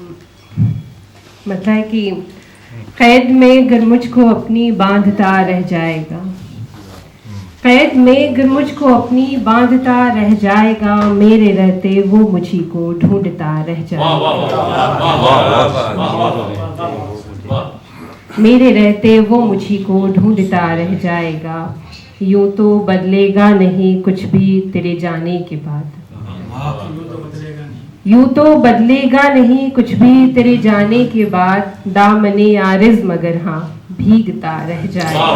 मतलब है कि कैद में गर मुझको अपनी बांधता रह जाएगा, कैद में गर मुझको अपनी बांधता रह जाएगा, मेरे रहते वो मुझी को ढूंढता रह जाएगा, मेरे रहते वो मुझी को ढूंढता रह जाएगा। यूं तो बदलेगा नहीं कुछ भी तेरे जाने के बाद, यूं तो बदलेगा नहीं कुछ भी तेरे जाने के बाद, दामने आरिज़ मगर हाँ भीगता रह जाएगा,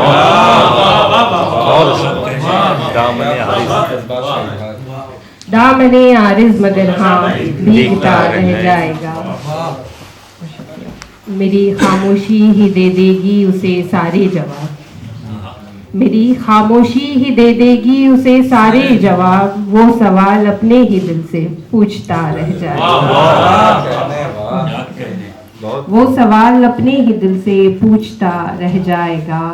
दामने आरिज़ मगर हाँ भीगता रह जाएगा। मेरी खामोशी ही दे देगी उसे सारे जवाब, मेरी खामोशी ही दे देगी उसे सारे जवाब, वो सवाल अपने ही दिल से पूछता रह जाएगा, वो सवाल अपने ही दिल से पूछता रह जाएगा।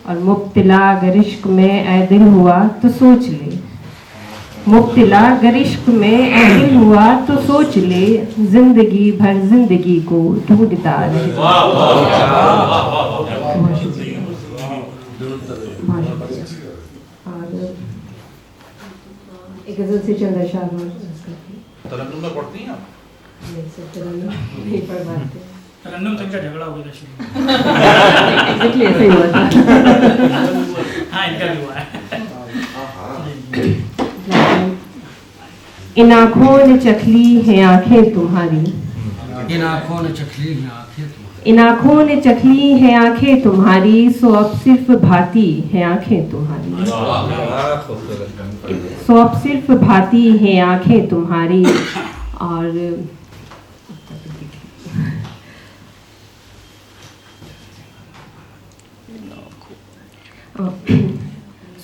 और मुब्तला अगर इश्क में ऐ दिल हुआ तो सोच ले, मुब्तला अगर इश्क में ऐ दिल हुआ तो सोच ले, जिंदगी भर जिंदगी को ढूंढता रह जाएगा। एक गजल से चंदा शाह तरन्नुम में पढ़ती हैं आप? नहीं सर, तरन्नुम नहीं पढ़ पाते। तरन्नुम तक का झगड़ा हो गया शुरू। एग्जैक्टली ऐसा ही हुआ था। हाँ, इनका भी हुआ है। इन आँखों ने चखली हैं आँखें तुम्हारी, इन आँखों ने चखली हैं आँखें तुम्हारी, इन आँखों ने चखली हैं आँखें तुम्हारी, सो अब सिर्फ भाती हैं आँखें तुम्हारी, सो अब सिर्फ भाती हैं आँखें तुम्हारी। और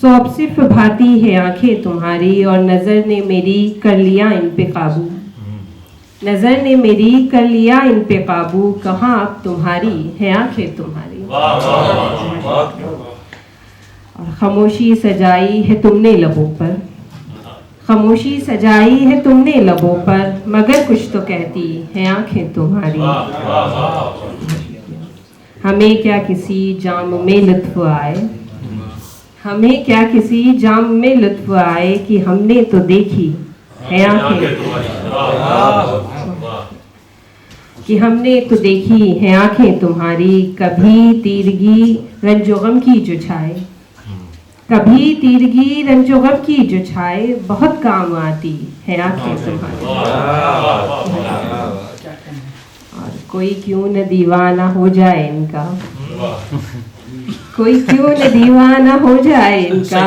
सो अब सिर्फ भाती है आंखें तुम्हारी, और नज़र ने मेरी कर लिया इन पे काबू, नज़र ने मेरी कर लिया इन पे काबू, कहाँ अब तुम्हारी है आंखें तुम्हारी। और खामोशी सजाई है तुमने लबों पर, खामोशी सजाई है तुमने लबों पर, मगर कुछ तो कहती है आंखें तुम्हारी। हमें क्या किसी जाम में लुत्फ आए, हमें क्या किसी जाम में लुत्फ आए, कि हमने तो देखी है आंखें, कि हमने तो देखी है आंखें तुम्हारी। कभी तीरगी रंजो गम की जो छाए, कभी तीरगी रंजो गम की जो छाए, बहुत काम आती है आंखें तुम्हारी। और कोई क्यों न दीवाना हो जाए इनका, कोई क्यों न दीवाना हो जाए इनका,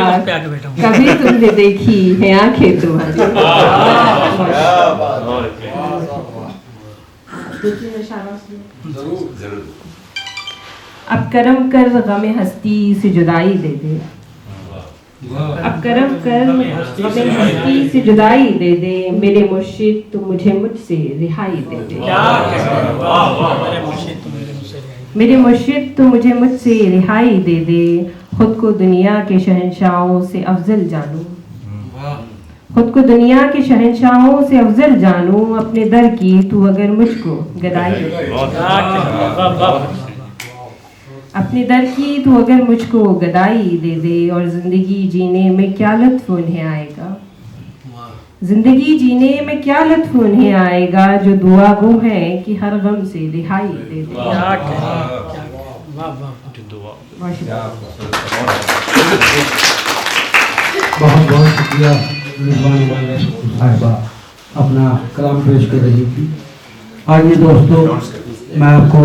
कभी तुमने देखी है आंखें तुम्हारी। अब करम कर गमे हस्ती से जुदाई दे दे, अब करम कर गमे हस्ती से जुदाई दे दे, मेरे मुर्शिद तू मुझे मुझसे रिहाई दे दे, मेरे मुर्शिद तो मुझे मुझसे रिहाई दे दे। खुद को दुनिया के शहंशाहों से अफजल जानूं, खुद को दुनिया के शहंशाहों से अफजल जानूं, अपने दर की तू अगर मुझको गदाई दे दे, अपने दर की तू अगर मुझको गदाई दे दे। और जिंदगी जीने में क्या लुत्फ उन्हें आएगा, जिंदगी जीने में क्या लुत्फ उन्हें आएगा, जो दुआ गो है कि हर गम से रिहाई दे दे। बहुत बहुत शुक्रिया रिजवान साहिबा अपना कलाम पेश कर रही थी। आइए दोस्तों, मैं आपको